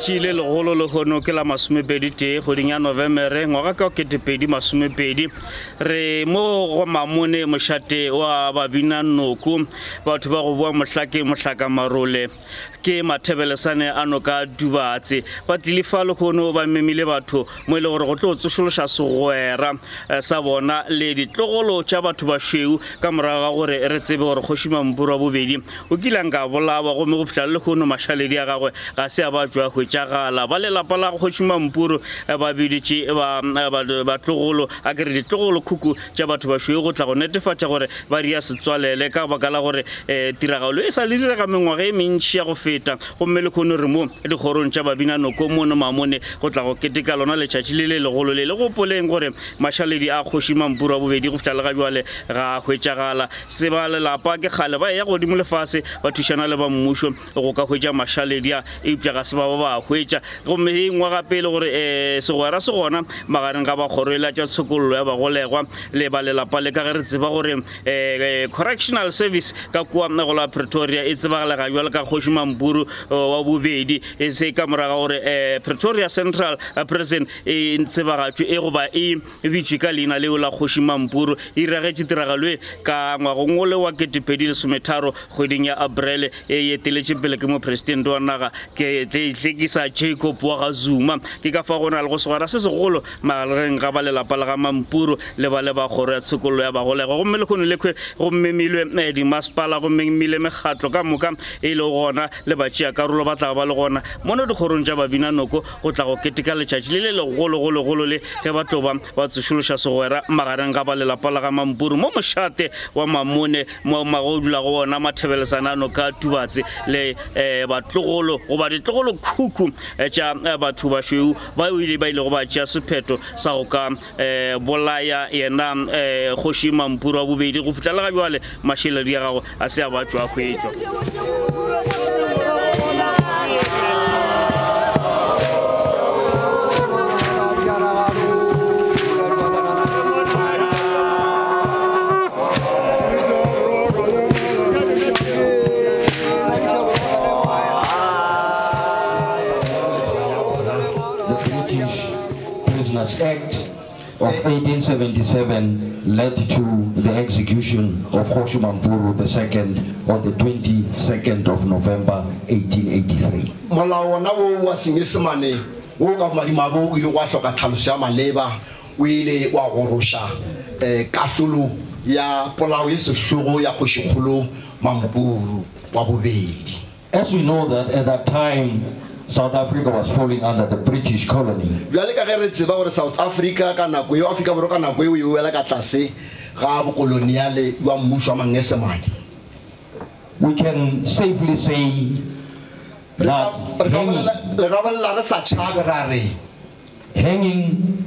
letšatši le legolo le kgono ke la masomepeditee kgoding ya November ngwaga ka 2020 re mo go Mamone mošate wa babina nnoko batho ba go bua mohlaka marole ke Mathebelesane ano ka Dubatse ba tlifa le kgono ba memile batho mo ile gore go tlo tsošološa segwera sa bona le ditlogolo tša batho ba šweu ka moraga gore re tsebe gore Kgoši Mampuru wa bobedi o kilang ka bolawa go me go fihla le kgono mašaledi a gagwe ga se a ba jwa hwetšagala ba lelapa la Kgoši Mampuru ba biditše ba tlogolo a kere ditlogolo khuku tša batho ba šweu go tla go netefatša gore ba ria setswalele ka baka la gore tiragalo e sa le direga mengwaga e mentši ya go feta gomme le kgono re mo dikgorong tša babina noko mono Mamone go tla go keteka lona letšatši le le legolo le le gopoleng gore mašaledi a Kgoši Mampuru wa bobedi go fihla le ga jwale ga hwetšagala se ba lelapa ke kgale ba ya godimo lefase ba thušana le ba mmušo go ka hwetša mašaledi a eupša ga se ba hwetša gomme e ngwaga pele gore segwera se gona magareng ga ba kgoroela tša tshokololo ya bagolegwa le ba lelapa le ka ge re tseba gore correctional service ka kua go la Pretoria e tsebagalega jwale ka Kgoši Mampuru wa bobedi e se ka moraga gore Pretoria Central Prison e tsebagatšwe e goba e bitšwe ka leina leo la Kgoši Mampuru e ragetše tiragalo e ka ngwagong o le wa 2013 kgweding ya Aprele e eteletše pele ke mopresidente wa naga ke tlekisa Jacob wa ga Zuma ke ka fa gona le go segwera se segolo magareng ga ba lelapa la ga Mampuru le ba le ba kgoro ya tshokololo ya bagolega gomme le kgone lekwe gomme milwe dimasepala gomme mile mekgatlo ka moka e le gona le batšea karolo ba tla ba le gona mono dikgorong tša babina noko go tla go keteka letšatši le le legolo le ge ba tlo ba tsošološa segwera magareng ga ba lelapa la ga Mampuru mo mošate wa Mamone mo go dula go bona Mathebelesane ano ka Dubatse le batlogolo goba ditlogolo khuku tša batho ba šweu ba ile ba ile go ba tšea sephetho sa go ka bolaya yena Kgoši Mampuru wa bobedi go fihla le ga jwale mašeledi a gago a se a ba tšwa hwetšwa. Act of 1877 led to the execution of Kgoši Mampuru II on the 22nd of November 1883. Molao na wo wa Senyesemane wo ka Madimabo o ile wa hloka tlhaloso ya maleba o ile wa gorosha kahlolo ya polao ye sehlogo ya Kgošikgolo Mampuru wa bobedi. As we know that at that time South Africa was falling under the British colony. South Africa kana go yo Africa boro kana go yo wela ka tlase ga bo koloniale wa mmušo wa Manyesemane. We can safely say that hanging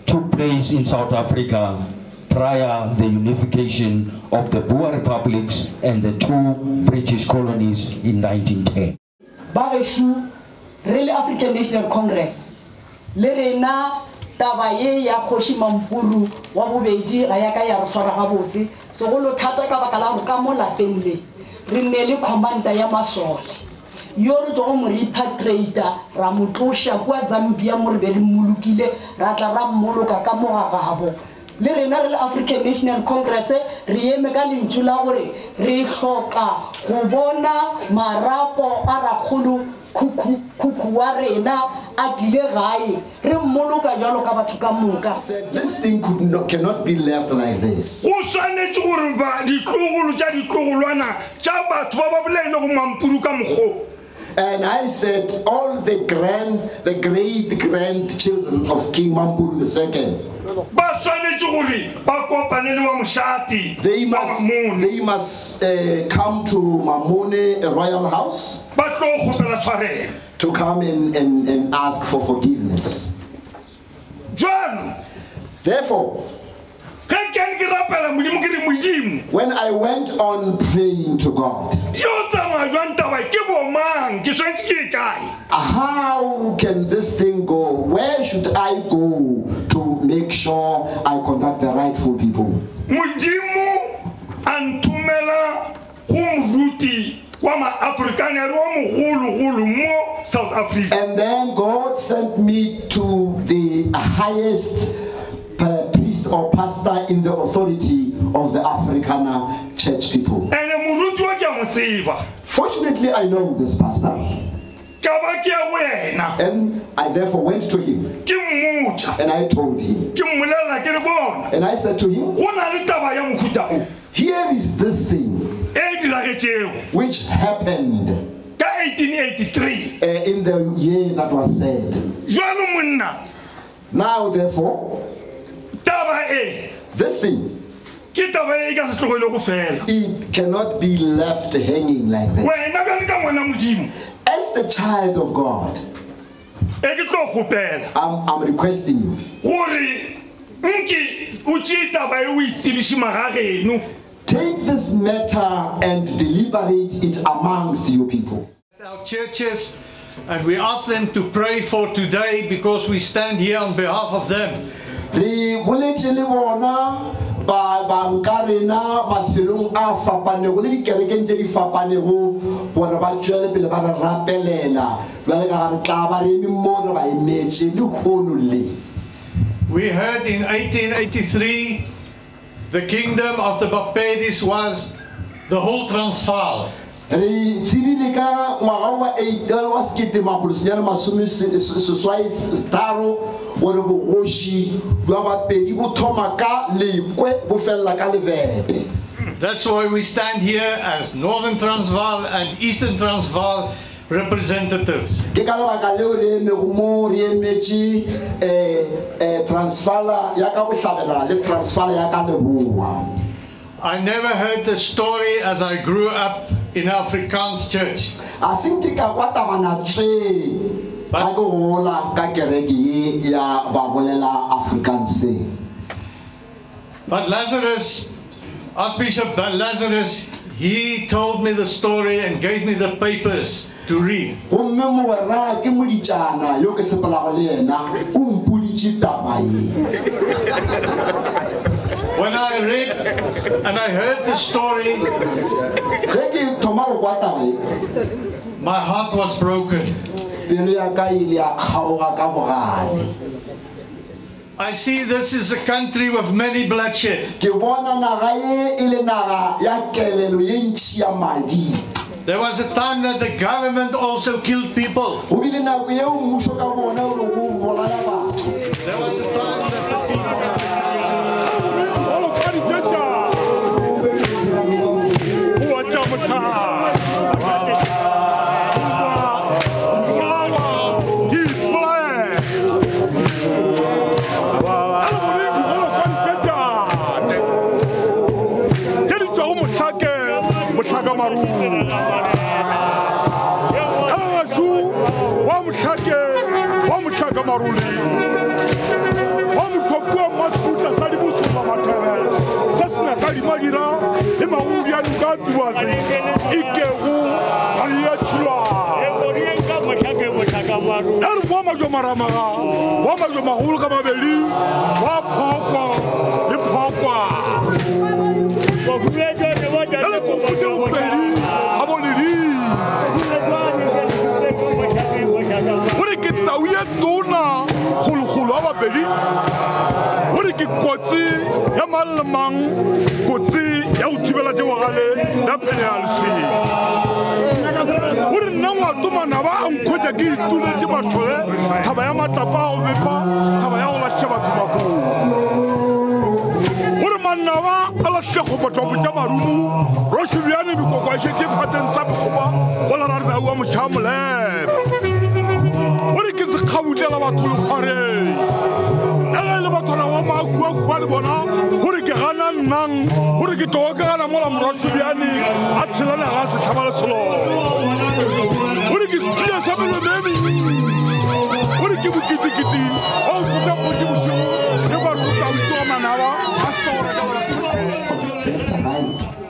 took place in South Africa prior the unification of the Boer republics and the two British colonies in 1910. Really African National Congress le rena taba ye ya Kgoši Mampuru wa bobedi ga ya ka ya re swara gabotse segolo thata ka baka la go ka mo lapeng le re ne le commander ya masole yo re tlo mo repatriator ra mo tlosha kwa Zambia mo re be le mulukile ra tla ra mmoloka ka mo gagabo le rena re le African National Congress re eme ka lentšu la gore re hloka go bona marapo a rakgolo kuku wa rena a dile gae re mmoloka jalo ka batho ka moka. This thing cannot be left like this. O swanetše gore ba ditlogolo tša ditlogolwana tša batho ba ba bolaile go Mampuru ka mokgo. And I said all the great grandchildren of King Mampuru II. They must come to Mamone royal house to come and ask for forgiveness. Therefore, when I went on praying to God, how can this thing go? Where should I go to make sure I conduct the rightful people? Antumela wa South Africa. And then God sent me to the highest priest or pastor in the authority of the Afrikaner church people. Fortunately, I know this pastor. And I therefore went to him. And I told him. And I said to him, here is this thing which happened 1883 in the year that was said. Now therefore, this thing, it cannot be left hanging like that. As the child of God, I'm requesting you, take this matter and deliberate it amongst your people. Our churches, and we ask them to pray for today because we stand here on behalf of them. We heard in 1883 the kingdom of the Bapedis was the whole Transvaal. That's why we stand here as Northern Transvaal and Eastern Transvaal representatives. I never heard the story as I grew up in Afrikaans church. But Lazarus, Archbishop Lazarus, he told me the story and gave me the papers to read. When I read and I heard the story, my heart was broken. I see this is a country with many bloodshed. There was a time that the government also killed people. There was a time that the people...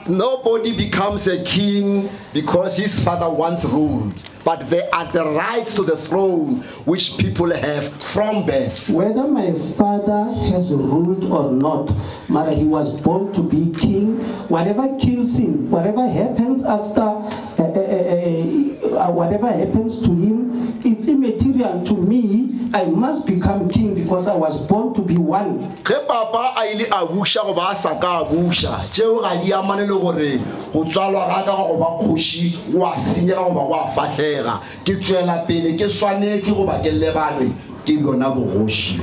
Nobody becomes a king because his father once ruled, but there are the rights to the throne which people have from birth. Whether my father has ruled or not, but he was born to be king. Whatever kills him, whatever happens after whatever happens to him, it's immaterial to me. I must become king because I was born to be one. Ge papa a ile a busha go ba sa ka busha tšeo ga di amane le gore go tswalwa ga ka go ba kgoši wa senyega go ba wa fahlega ke tswela pele ke swanetse go ba ke lebane ke bona bogoši.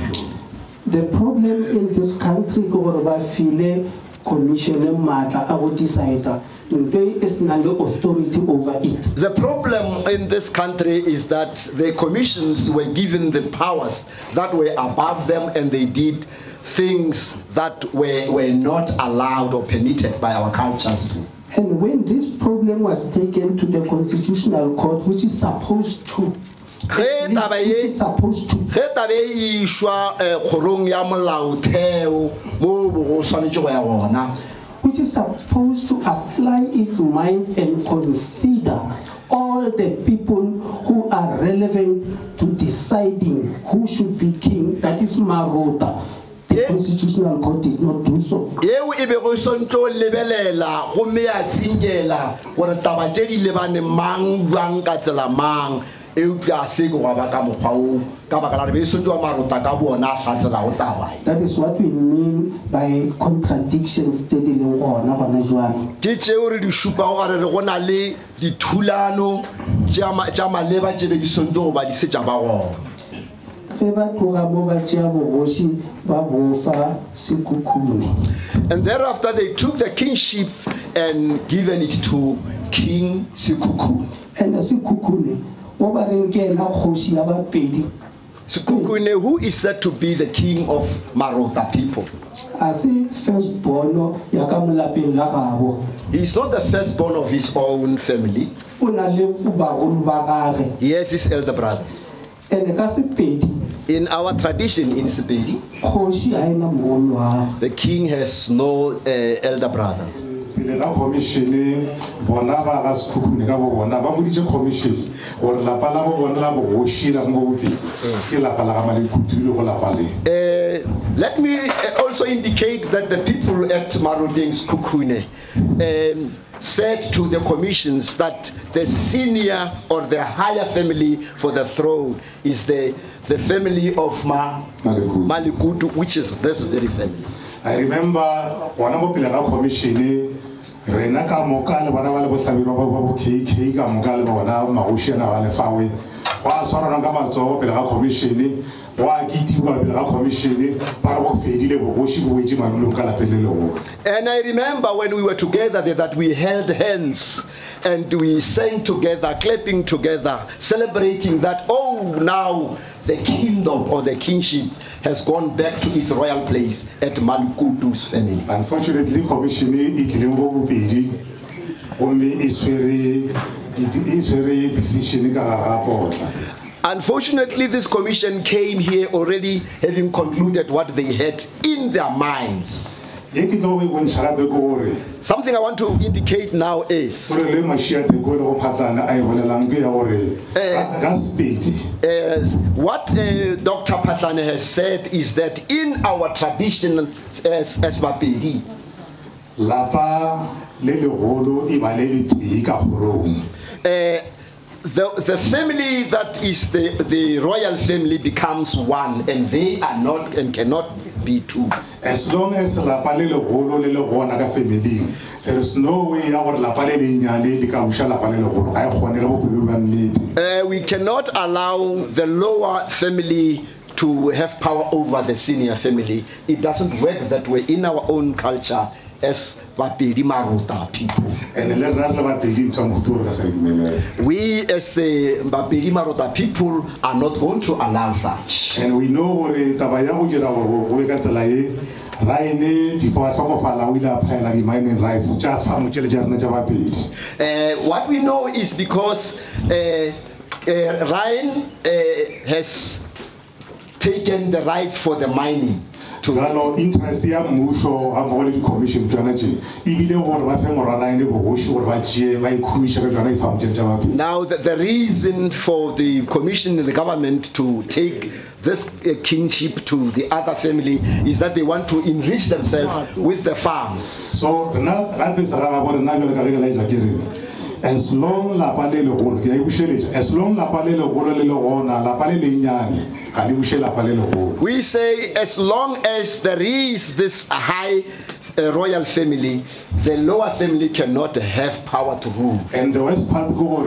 The problem in this country ke gore ba file commission maatla a go decide nto is na le authority over it. The problem in this country is that the commissions were given the powers that were above them, and they did things that were not allowed or permitted by our cultures to. And when this problem was taken to the Constitutional Court, which is supposed to, Ge tabe e ishwa kgorong ya molaotheo mo bo swanetse go ya gona, which is supposed to apply its mind and consider all the people who are relevant to deciding who should be king, that is Marota. The Constitutional Court did not do so. Eo e be go sonto lebelela go me a tsingela gore taba tše di lebane mang jwang ka tsela mang eu ka se go ba ka mokgwa o ka baka la be sonto wa Marota ka bona ga tsela go taba. That is what we mean by contradictions tse di leng gona gona jwale. Ke tšeo re di šupa gore re gona le dithulano tša maleba tše be di sonto go ba di setša ba gona. And thereafter they took the kingship and given it to King Sekhukhune. And Sekhukhune, Sekhukhune, who is said to be the king of Marota people. He is not the firstborn of his own family. He has his elder brothers. In our tradition in Sepedi, the king has no elder brother. Let me also indicate that the people at Maroteng's Sekhukhune said to the commissions that the senior or the higher family for the throne is the family of Malikutu, which is this very family. I remember one of the commission Renaka Mokal, one of the Sabiro Kika Mokal, one of Maushan and Fawi, one sort of Gamazo, Pela commission, one Giti commission, Paro Fedi, worship which and I remember when we were together that we held hands and we sang together, clapping together, celebrating that, oh, now the kingdom or the kingship has gone back to its royal place at Malikutu's family. Unfortunately, Commission is very decision. Unfortunately, this commission came here already having concluded what they had in their minds. Something I want to indicate now is what Dr. Patlane has said is that in our tradition as Bapedi, the family that is the royal family becomes one, and they are not and cannot be two. As long as la palelo golo le bona ka family, there is no way our la palele nyane di ka usha la palelo golo ai khone go pelo ba nnete. We cannot allow the lower family to have power over the senior family. It doesn't work that way in our own culture as Bapedi Marota people. We as the Bapedi Marota people are not going to allow such. And we know what what we know is because Ryan has taken the rights for the mining. Interest commission now the reason for the commission and the government to take this kingship to the other family is that they want to enrich themselves with the farms. So as long lapa le legolo ke a bušeletša as long lapa le legolo le le gona lapa le lennyane ga le buše lapa le legolo. We say as long as there is this high royal family, the lower family cannot have power to rule. And the worst part go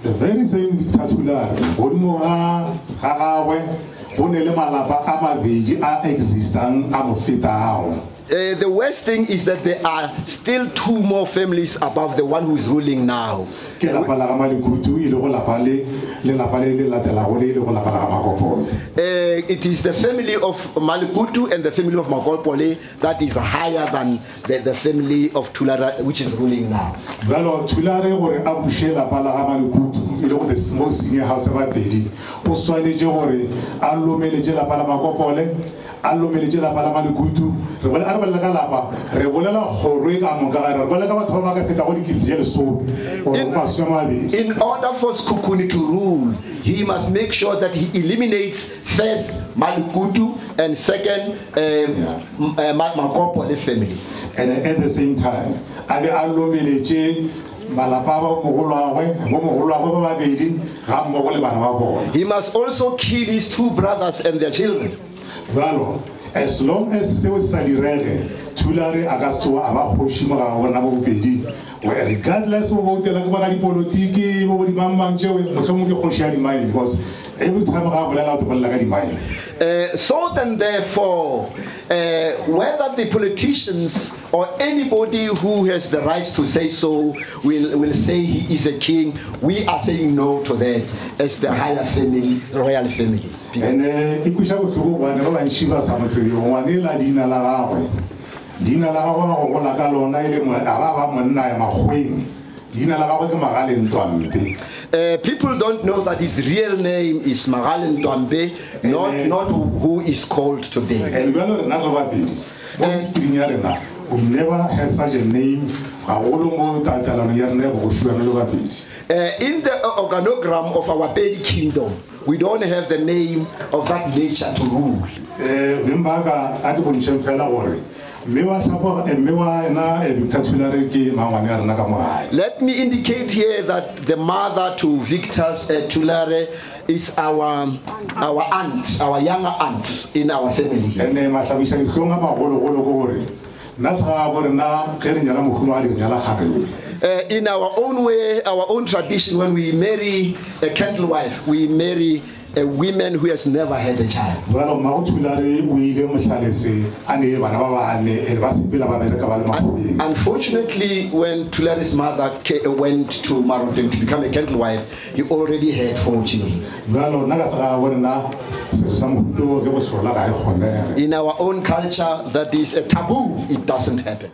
the very same Victor Tulare godimo ga gagwe go ne le malapa a mabedi a existang a mo fetago. The worst thing is that there are still 2 more families above the one who is ruling now. It is the family of Malikutu and the family of Makopole that is higher than the family of Tulare, which is ruling now. The small senior house of a baby. Also, I need your Allomelejela Palamacople, Allomelejela Palamalukutu, Rebelagalapa, Rebola, Horega Mogara, in order for Skukuni to rule, he must make sure that he eliminates first Malukutu and second Makopole family. And at the same time, I Allomeleje. He must also kill his 2 brothers and their children. As long as Tulare Agasto Abahoshima regardless of what the politiki, because every time I have allowed to Balagadi. So then, therefore, whether the politicians or anybody who has the right to say so will say he is a king, we are saying no to that as the higher family, royal family. And people don't know that his real name is Magalen Twambe, not who is called today. And we never had such a name. In the organogram of our Pedi kingdom, we don't have the name of that nature to rule. Let me indicate here that the mother to Victor's Tulare is our aunt, our younger aunt in our family. In our own way, our own tradition, when we marry a cattle wife, we marry a woman who has never had a child. Unfortunately, when Tulare's mother went to Maroden to become a cattle wife, he already had 4 children. In our own culture, that is a taboo. It doesn't happen.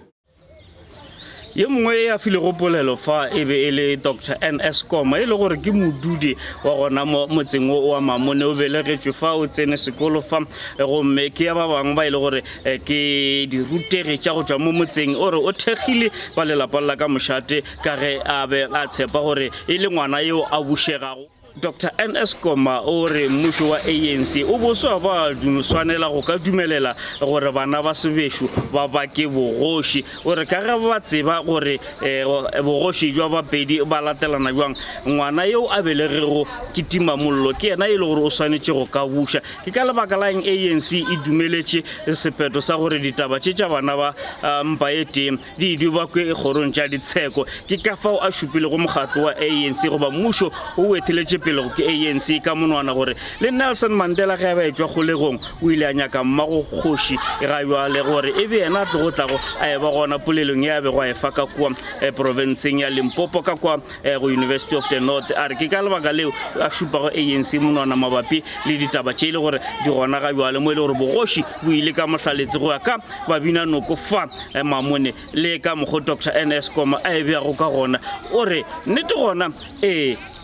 Ye mongwe ya file go polelo fa ebe ele Dr. NS Koma ile gore ke modudi wa gona mo motseng wa Mamone o belegetswe fa o tsene sekolo fa go mme ke ya ba bang ba ile gore ke di rutegi tša go tswa mo motseng ore o thegile ba lelapa la ka mošate ka ge a be a tshepa gore ile ngwana yeo a bušegago. Dr. NS Koma ore mmušo wa ANC o boswa ba swanela go ka dumelela gore bana ba sebešo ba ke bogoši ore ka ge ba tseba gore bogoši jwa bapedi ba latelana jwang ngwana yeo a belegego ke timamollo ke yena ile gore o swanetše go ka buša ke ka lebaka la ANC e dumeletše sephetho sa gore ditaba tša bana ba mpa e teng di ba kwe kgorong tša ditsheko ke ka fao a šupile go mokgatlo wa ANC goba mmušo o wetheletše pelo ke ANC ka monwana gore le Nelson Mandela ga ba etšwa kgolegong o ile a nyaka mmago kgoši ga jwale gore e be yena tlo go tlago a ba gona polelong ya be go a efa ka kwa provinceng ya Limpopo ka kwa go University of the North a re ke ka lebaka leo a šupa go ANC monwana mabapi le ditaba tše ile gore di gona ga jwale mo ile gore bogoši bo ile ka mohlaletsi go ya ka babina noko fa Mamone le ka mogo Dr. NS Koma a e beago ka gona ore nnete gona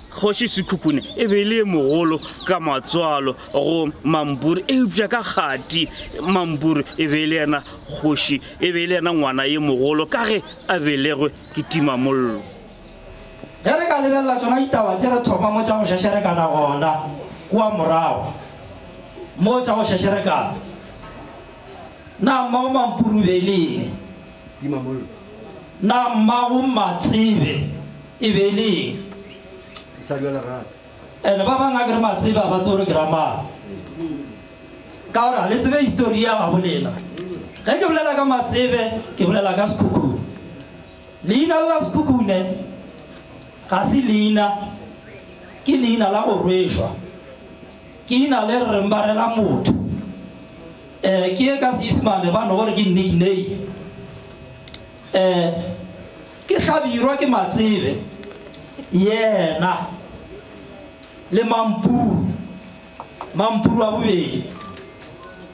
Kgoši Sekhukhune e be le mogolo ka matswalo go Mampuru e upša ka kgati Mampuru e be le yena kgoši e be le yena ngwana ye mogolo ka ge a belegwe ke timamollo ge re ka lebelela tsona ditaba tse re thoma mo tša go šešerekana gona kua morago mo tša go šešerekana na mmago Mampuru beleng na mmago Matsebe e be le ene ba bang a ke re matsebe a ba tsore grammar ka ora le tsebe historia ga bolela ge ke bolela ka matsebe ke bolela ka Sekhukhune leina la Sekhukhune ga se leina ke leina la go rwešwa ke ina le re mbarela motho ke e ka Seesimane ba no gore ke nickname ke hlabirwa ke matsebe yena le Mampuru wa bobedi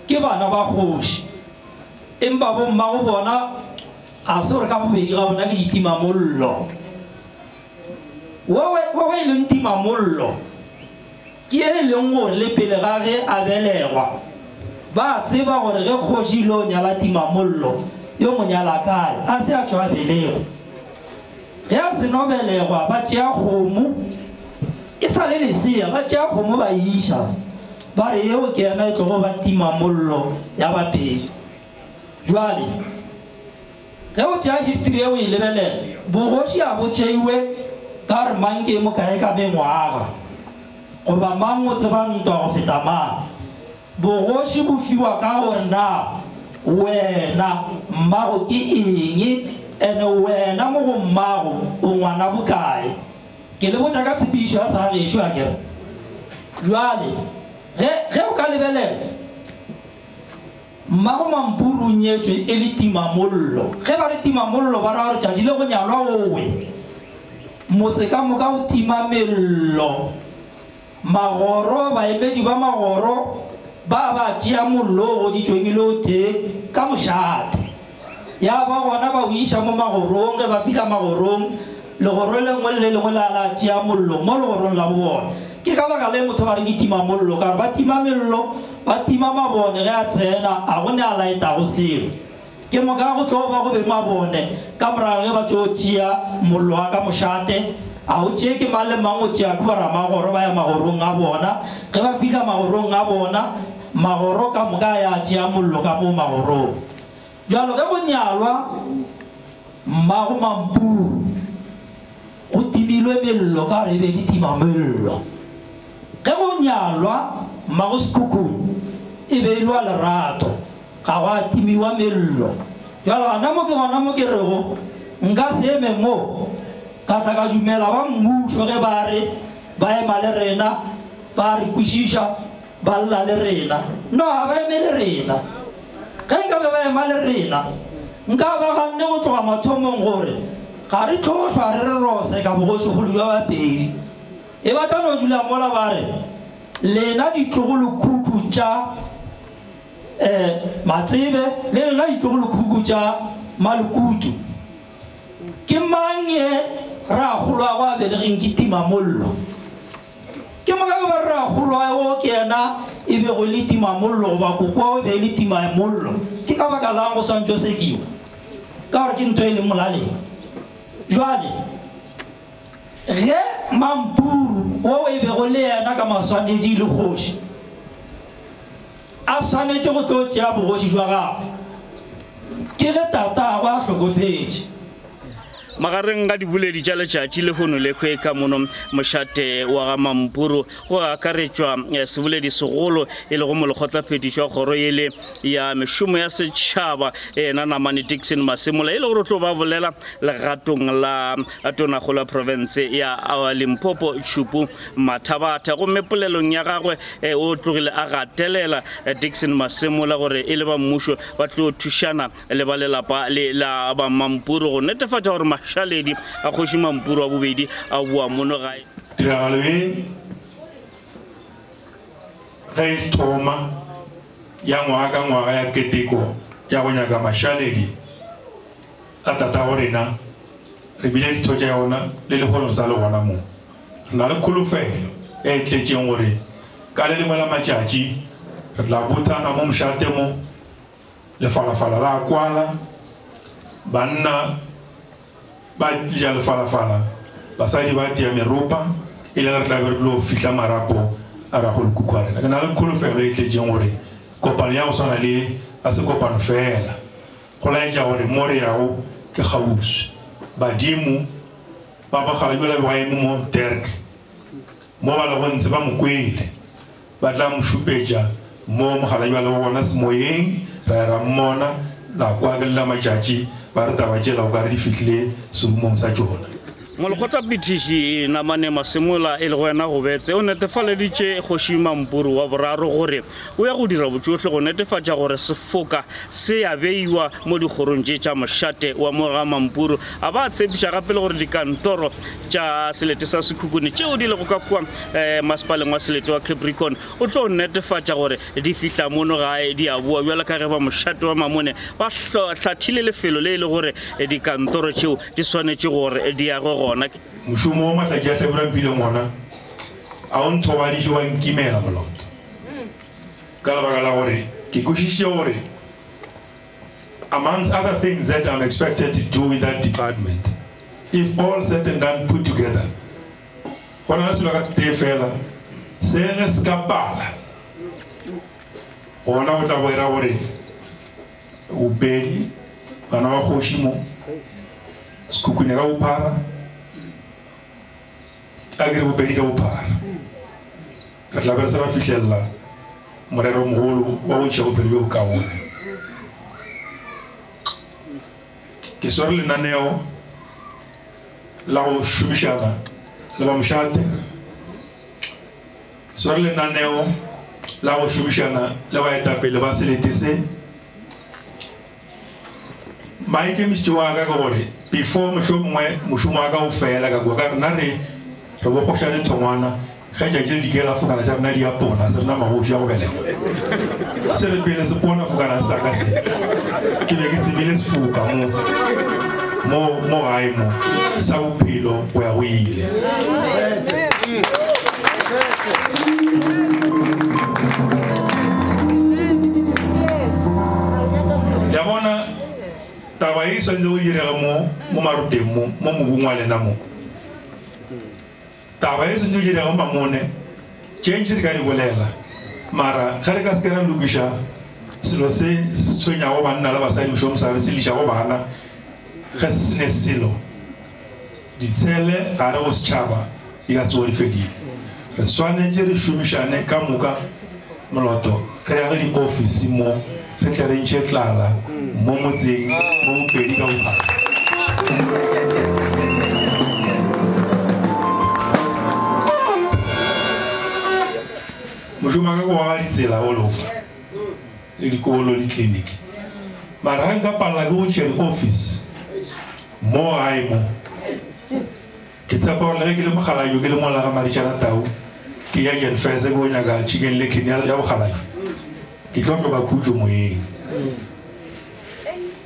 ke bana ba kgoši empa bo mma go bona a se gore ka bobedi ga bona ke ditimamollo wa e leng timamollo ke e leng gore le pele ga ge a belegwa ba tseba gore ge kgoši ile o nyala timamollo yo mo nyala kae a se a tšwa belego ge a se no belegwa ba tšea kgomo e sa le lesea ba tšea kgomo ba iša ba re yeo ke yena e tlogo ba timamollo ya bapedi jwale ge o tšea history eo e lebelela bogoši a bo tšeiwe ka re mang ke mo kae ka mengwaga goba mang o tseba ntwa go feta mang bogoši bo fiwa ka gore na wena mmago ke eng ene wena mo go mmago o ngwana bokae ke le botsa ka tshepišo ya sa gešo a kere jwale ge o ka lebelela mmago Mampuru o nyetšwe e le timamollo ge ba re timamollo ba ra gore tšatši le go nyalwa owe motse ka moka o tima mello magoro baemedi ba magoro ba tšea mollo go ditšweng le o tee ka mošate ya ba gona ba o iša mo magorong ge ba fitlha magorong legoro lengwe le lengwe la tšea mollo mo legorong la bobone ke ka baka le motho ba re ke tima mollo ka re ba tima mello ba tima mabone ge a tsena a go ne a laetago seo ke moka go tlo ba go be mabone ka morago ge ba tšo tšea mollo wa ka mošate a o tšee ke mang le mang o tšea ke boramagoro ba ya magorong a bona ge ba fitlha magorong a bona magoro ka moka ya tšea mollo ka mo magorong jalo ge go nyalwa mmago Mampuru go timilwe mello ka re be di tima mello ge go nyalwa mmago Sekhukhune e be ilwa lerato ga go a timiwa mello jalo gana mo ke gona mo ke rego nka se eme mo ka tla ka dumela ba mmušo ge ba re ba ema le rena ba re kwešiša ba lla le rena no ga ba eme le rena ge nka be ba ema le rena nka ba ganne go tloga mathomong gore ga re tlhotlhwa re re rose ka bogošigolo bja bapedi e ba tla no dula mola ba re lena ditlogolokhukhu tša matsebe le lena ditlogolokhukhu tša Malukutu ke mang ye ra golwa go a belegeng ke timamollo ke moka ba ra golwa o ke yena e be go le timamollo goba kokwa o be le timamollo ke ka baka lang go swantšo sekiwa ka gore ke ntho e leng molaleng jwale ge Mampuru o e be go le yena ka maswanedi le kgoši a swanetše go tlo tšea bogoši jwa gagwe ke ge tatagwe a hlokofetše magareng ga diboledi tša letšatši le hono le kwe ka mono mošate wa ga Mampuru go akaretšwa seboledi segolo e le go molekgotlaphethišo wa kgoro ele ya mešomo ya setšhaba ena Namane Dickson Masemola e le gore o tlo ba bolela legatong la tonakgolo ya province ya Limpopo Tshupu Mathabatha gomme polelong ya gagwe o tlogile a gatelela Dickson Masemola gore e le ba mmušo ba tlo thušana le ba lelapa la ba Mampuru go netefatša gore Shaledi a Kgoši Mampuru wa bobedi a bua mono gae tiragalo e ge e thoma ya ngwaga ka ngwaga ya keteko ya go nyaka Mashaledi ka tata go rena re bile ditho tša yona le lekgono sa le gona mo re na le kholofelo e tletšeng gore ka le lengwe la matšatši re tla bothana mo mošate mo lefalafala la kwala banna ba tja lefalafala basadi ba tia meropa e le re tla be re tlo fihla marapo a ra go lekukhu a rena ke na le kholofelo e tletšeng gore kopano ya go swana le a se kopano fela go laetša gore mo re yago ke kgauswi badimo ba khala jola ba mo Derek mo ba la bontse ba mokwele ba tla mo shupeja mo khala jola bona semoyeng ra mona la kwa le la majaji ba re taba jela o ka re di fitlile sumong sa jona Molokgotla British na mane masemola e le go ena go betse o netefaleditše Kgoši Mampuru wa boraro gore o ya go dira botsohle go netefatša gore sefoka se ya beiwa mo dikgorong tša mošate wa moga Mampuru a ba tshepiša gape le gore dikantoro tša selete sa Sekhukhune tšeo di le go ka kwa masepaleng wa selete wa Capricorn o tlo netefatša gore di fihla mono gae di a boa bjala ka ge ba mošate wa mamone ba hlathile lefelo le e le gore dikantoro tšeo di swanetše gore di ya go Mushumo wa matlaki a tlebura mpile ngwana a o nthobadiše wa nkimela moloto ka lebaka la gore ke kwešišitše gore amongst other things that I'm expected to do in that department, if all said and done put together, go na le selo ka tee fela se ge se ka pala gona go tla go ira gore bopedi bana ba kgoši mo Sekhukhune ka bophara a kere bopedi ka bophara re tla be se ba fitlhelela morero mogolo wa go tšea bophedi bo bokaone ke swere lenaneo la go šomišana le ba mošate ke swere lenaneo la go šomišana le baetapele ba selete se maikemišitše wa ka ke gore before mohlomongwe mošomo wa ka o fela ka kua ka rena re bo kgošane thongwana ge tšatši le dikela fokana tša rena di a pona se rena magoši a go belego se re pele se pona fokana sa ka se ke be ke tsebile sefoka mo gae mo sa bophelo go ya go ile ya bona taba e swantse go direga mo maruteng mo mobung wa lena mo taba e swantse go direga mo mamone tšentši di ka di bolela mara ga re ka se ke ra lokiša selo se tshwenyago banna le basadi mošomosabe se lišago bana ge se sene selo ditshele gare go setšhaba di ka se go di fedile re swanetše re šomišane ka moka moloto re ya ge di-office mo re tle re ntšhe tlala mo motseng mo bopedi ka bophara mošomo ka go wa ditsela go lofa le dikolo le tleliniki mara ga nka palela ke go tšea di-office mo gae mo ke tshepa gore le ge ke le mogalayo ke le mola ga Marišana Tau ke ya Jenfese ke go nyaka chicken lekin ya bogalayo ke tlo tloka khutso moyeng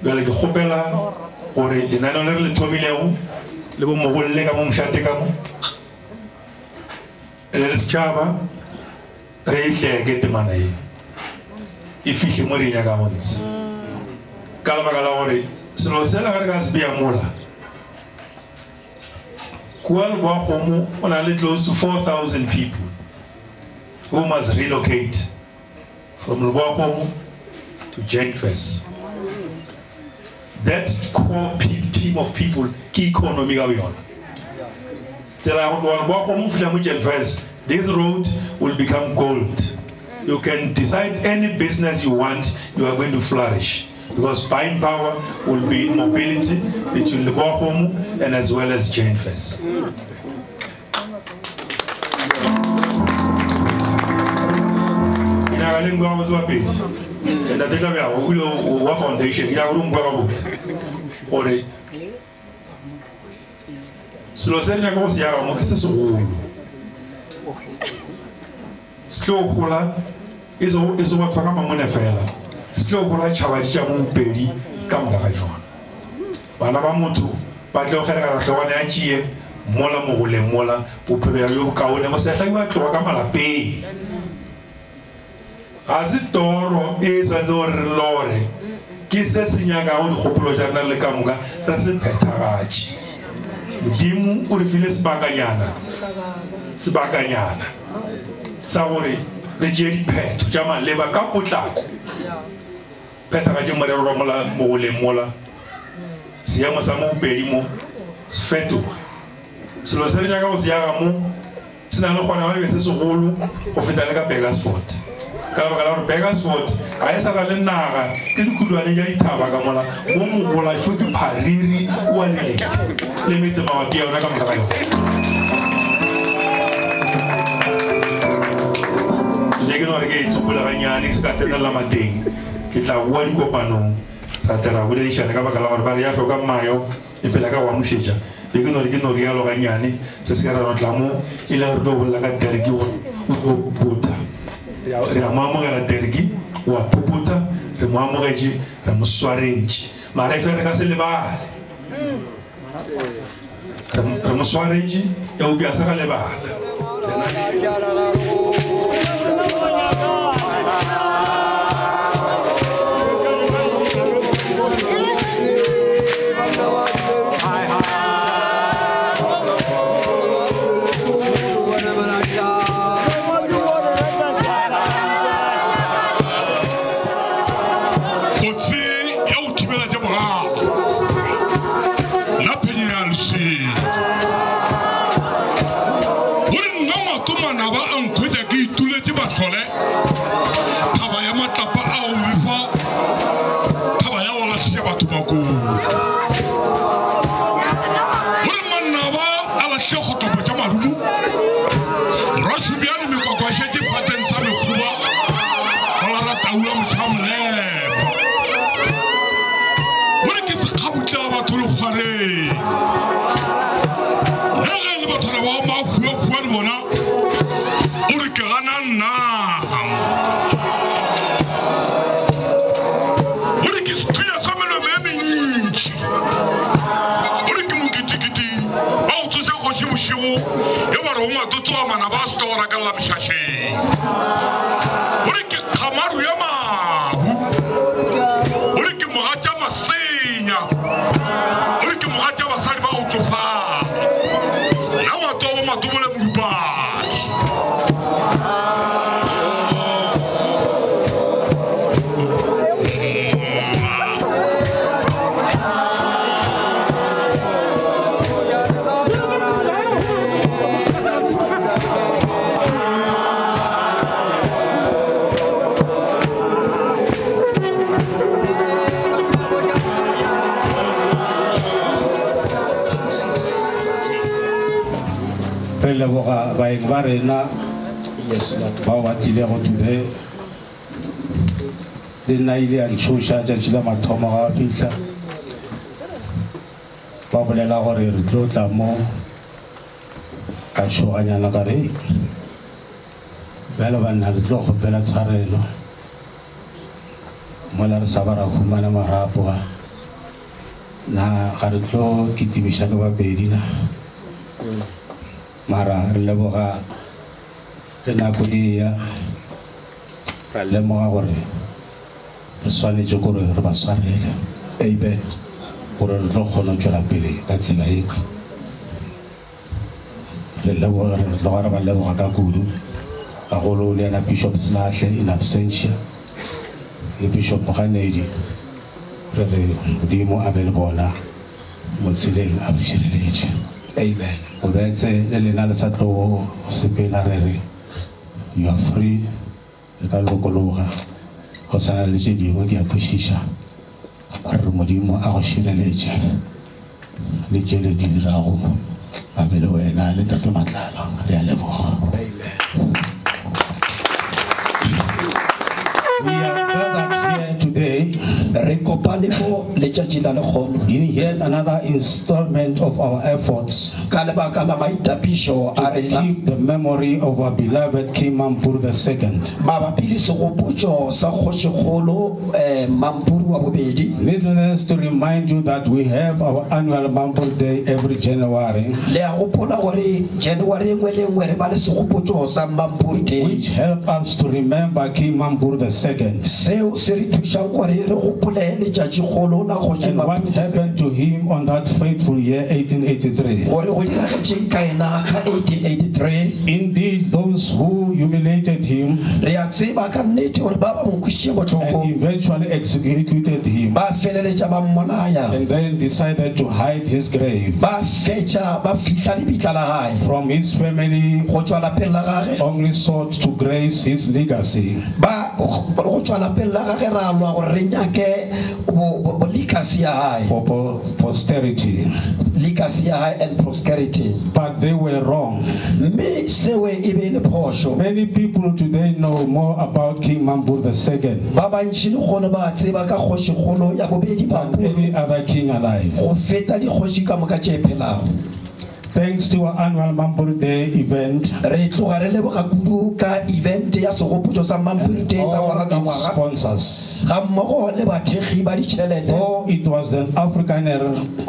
bjale ke kgopela gore lenaneo le re le thomilego le bo mogolle ka mo mošate ka mo le setšhaba re e hleke temana ye e fihle mo re nyaka bontse ka lebaka la gore selo sela ga re ka se beya mola kua leboa kgomo o na le close to 4,000 people who must relocate from Leboa Kgomo to Jenfes. That core team of people, key economy ga yona. Tsela go Leboa Kgomo fihla mo Jenfes, this road will become gold. You can decide any business you want, you are going to flourish. Because buying power will be in mobility between Leboa Kgomo and as well as Jenfes. Lingua was what page. And that is a foundation. You are room books. Or a slow setting across the arm of the slow puller is what Paramamona fella. Slow puller charge Jamu Peri, Kamarajon. Banamamoto, but you had a one anchi, Mola Mohole Mola, who prepare you cow never said like to Kamala pay. As it toro is a door lore, kisses in young out hoplo janal kamuga, that's a petaraj. Dimu urifilis bagayana, Sbagayana, Sauri, Legeri pet, Jama leva caputaco, Petarajama Romola, Mole Mola, Siama Samu Perimo, Sfetu, selo se re nyaka go se yaga mo se na le kgona ba be se segolo go feta le ka Begersford ka lebaka la gore Begersford ga e sana le naga ke dikhutwane ja dithaba ka mola mo mogolašo ke phariri o a le metse mabapi ya yona ka mola ga yona le ke no re ke itsopola ganyane ke se ka tsenelela mateng ke tla bua dikopanong ra tera boledišane ka baka la gore ba re ya hloka mayo e pela ka go amošetša be ke no re yalo ganyane re se ka ra notla mo e le re tlo bolela ka Dereki o puputa re a mo amogela Dereki o a puputa re mo amogetše re mo swaretše mara e fe re ka se lebale re mo swaretše eupša a se ga lebala Yes, today. The night and Shusha Jachila Matoma Fisha Babala or Riclota Mo Kashoanya Nagare Belavan and Glock of Belatarello Molar Savara Humana Marapua Na Hariklo Kitty Mishagava Bedina Mara Leboga Kenakudia Lemoore Swani Jogoro Rabasware Amen or Rohono Jolapili, that's in a hick. The lower Laura Levagagudu, a whole Lena Bishop's Lash in absentia, the Bishop Mohaneji, Demo Abelbona, Motsiling Abishirage. Amen. Let's say, Elena Sato Sipelare. You are free. You can look over. Hosana Legend, you will get to Shisha. Armodimo Aoshina Legend. Legend Gidrao. Avelo and I let to Matala. Realevo. Amen. We are gathered here today. In yet another installment of our efforts to keep the memory of our beloved King Mampuru II. Needless to remind you that we have our annual Mampuru Day every January, which help us to remember King Mampuru II. And what happened to him on that fateful year 1883? 3. Indeed, those who humiliated him re a tseba ka nnete gore ba ba mo kwisitše and botlhoko eventually executed him, ba feleletša ba mmolaya and then decided to hide his grave ba fetša ba fitlha lebitla la gae from his family, go tšwa lapeng la gage only sought to grace his legacy. ba go tšwa lapeng la gage ra lwa gore re nyake legacy ya gae For posterity, legacy ya gae and prosperity but they were wrong. mme seo e be le phošo Many people today know more about King Mamburu II ba bantši le kgone ba tseba ka kgošikgolo ya bobedi than Mamburu any other king alive. go feta dikgoši ka moka tše phelago. Thanks to our annual Mamburu Day event, re tloga re leboga kudu ka event ya segopotšo sa Mamburu Day sa all ngwaga ka its ngwaga sponsors. ga mmogo le bathekgi ba ditšhelete Though it was the African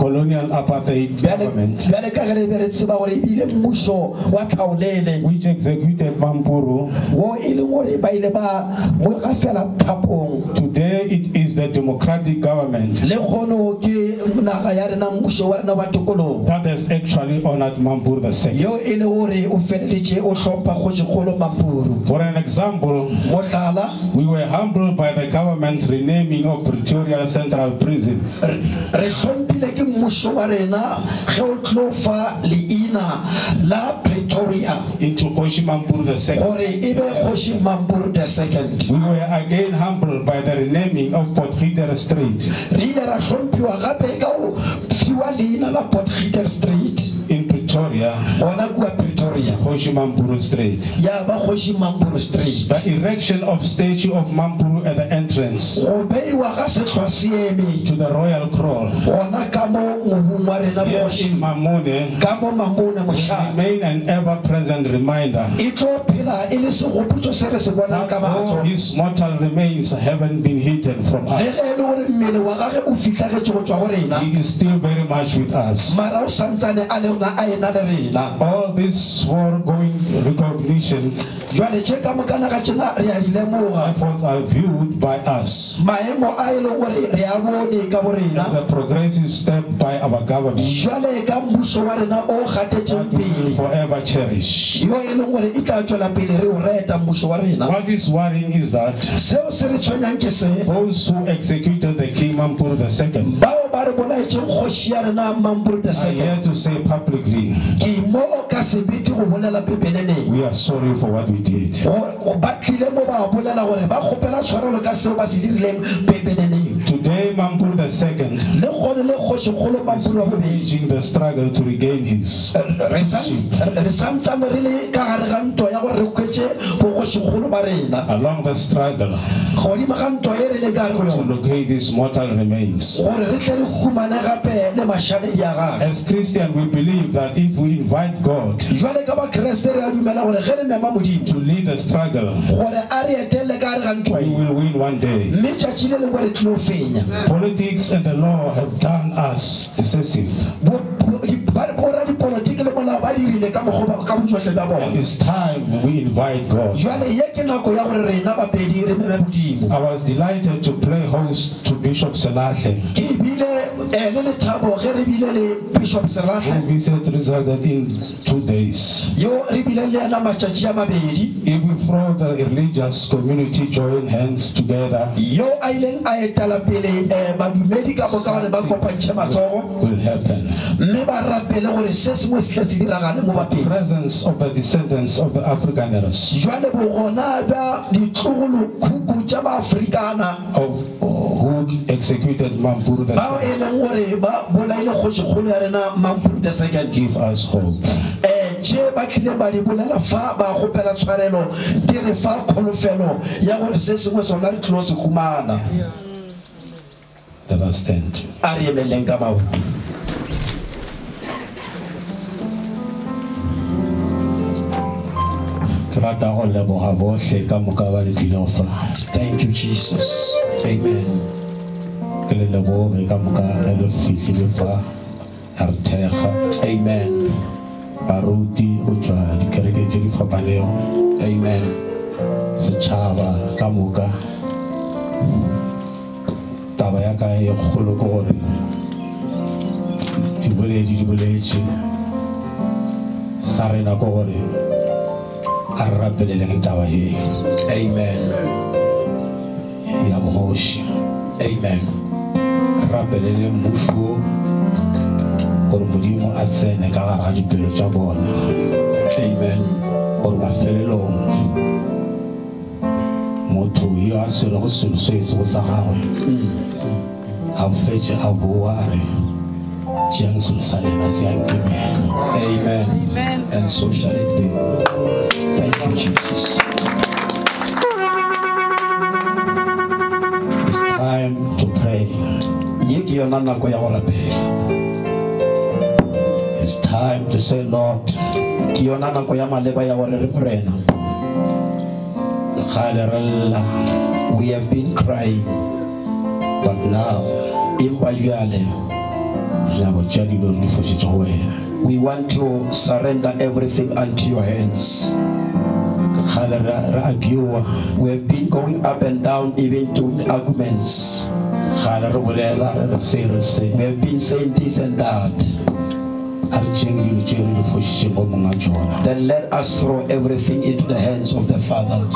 colonial apartheid government bjale ka ge re be re tseba gore ebile mmušo wa tlhaolele which executed Mamburu, wo e leng gore ba ile ba mo gafela thapong today it is the democratic government le kgono ke naga ya rena mmušo wa rena wa tokologo that has actually honored Mamburu II. yo e le gore o feleletše o hlopha kgošikgolo Mamburu. For an example, mohlala we were humbled by the government's renaming of Pretoria Central Prison re hlompile ke mmušo wa rena ge o tlo fa leina la Pretoria into Kgoshi Mamburu II. gore e be Kgoši Mamburu II. We were again humbled by the renaming of Potgieter Street re ile ra hlompiwa gape ka go fiwa leina la Potgieter Street in Pretoria, gona kua Pretoria Kgoshi Mamburu Street. ya ba Kgoši Mamburu Street. The erection of statue of Mamburu at the entrance go beiwa ga sehlwa seeme to the royal crawl gona ka mo ngobung wa rena here boši in Mamone ka mo Mamone mošana remain an ever-present reminder e tlo phela e le segopotšo se re se bonang ka that all batho his mortal remains haven't been hidden from le us. ge e le gore mmele wa gage o fitlhagetše go tšwa go rena He is still very much with us. mara o santsane a le rona a ena le rena All this foregoing recognition jwale tše ka mokanaga tšena re a di lemoga efforts are viewed by us maemo a e leng gore re a bone ka bo as rena a progressive step by our government jwale ka mmušo wa rena o gatetseng that we will pele forever cherish. yo e leng gore e tla tšwela pele re o reta mmušo wa rena. What is worrying is that seo se re tshwenyang ke se those who executed the King Mamburu II bao ba re bolaetšeng kgoši ya rena Mamburu are II here to say publicly, ke mo ka sebete go bolela pepeneneng we are sorry for what we did. ba tlile mo ba bolela gore ba kgopela tshwarelo ka seo ba se dirileng pepeneneng Today, Mamburu II le kgone le kgošikgolo Mamburu wa bobedi waging the struggle to regain his re santsane re le ka gare ga ntwa ya gore re kwetse bokgošikgolo ba rena along the struggle godimo ga ntwa e re le ka re go to yona locate his mortal remains. gore re tle re humane gape le mašaledi a gage. As Christians, we believe that if we invite God jwale ka bakreste re a dumela gore ge re mema modimo to lead the struggle, gore a re etelele ka gare ga ntwa we e will win one day. mme tšatši le lengwe re tlile go fenya Politics and the law have done us decisive. borra dipolotiki le molao ba dirile ka bojotlhe ba And bona it's time we invite God. jwale ye ke nako ya gore rena bapedi re meme modimo. I was delighted to play host to Bishop Selahle, ke bile le lethabo ge re bile le Bishop who Selahle visit resulted in 2 days. yo re bile le ena matšatši a mabedi If we throw the religious community join hands together, yo a ileng a etela pele badumedi ka moka gore ba kopantšhe matsogo will happen. mme ba rapele gore se sengwe se tle se diragale mo bapedi. Presence of the descendants of the Afrikaners jwale bogona bja ditlogolokhuku tša baafrikana of who executed Mamburu bao II e leng gore ba bolaile kgošikgolo ya rena Mamburu II give us hope. tše ba tlile ba di bolela fa ba kgopela tshwarelo di re fa kgolofelo ya gore se sengwe sona re tlilo se humana. Let us stand. a re emeleng ka maoto. Thank you, Jesus. Amen. Amen. Baruti go tswa dikereke tse di fapaneng, Amen. setšhaba ka moka. Taba ya ka e kgolo ke gore di boletse Sarena gore arabelele ngitaba ye. Amen. Ya bohoshi. Amen. Rabelele mushu gore modimo a tsene ka gara dipelo tša bona. Amen. Gore mafelelong motho yo a swere go selo se se go sa gagwe a fetse a boa a re tšeang selo sa lena se a nkemela. Amen. And so shall it be. Thank you, Jesus. It's time to pray. It's time to say, Lord, we have been crying, but now we want to surrender everything unto your hands. We have been going up and down, even to arguments. We have been saying this and that. Then let us throw everything into the hands of the Father.